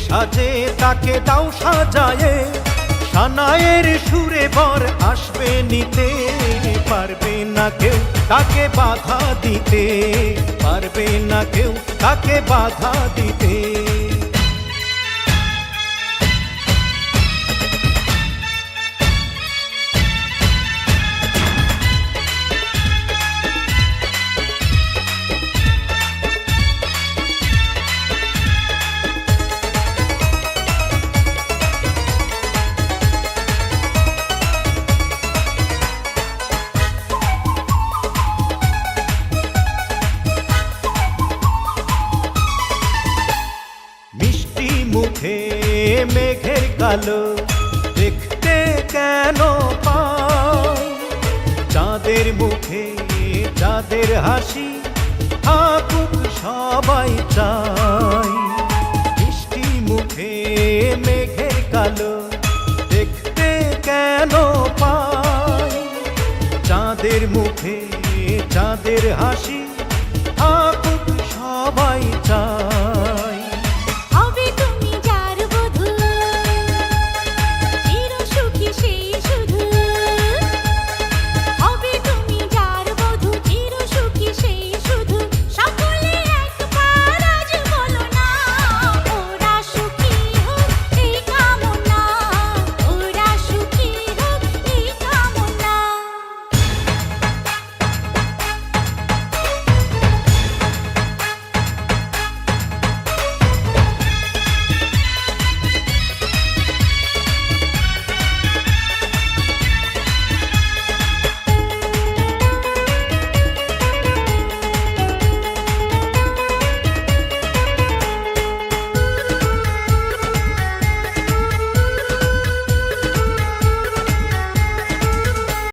সাজে তাকে দাও সাজায়ে, সানায়ের সুরে বর আসবে নিতে। পারবে না কেউ তাকে বাধা দিতে, পারবে না কেউ তাকে বাধা দিতে। মুখে মেঘের কালো দেখতে কেন পাই, চাঁদের মুখে চাঁদের হাসি থাকুক সবাই চাই। মিষ্টি মুখে মেঘের কালো দেখতে কেন পাই, চাঁদের মুখে চাঁদের হাসি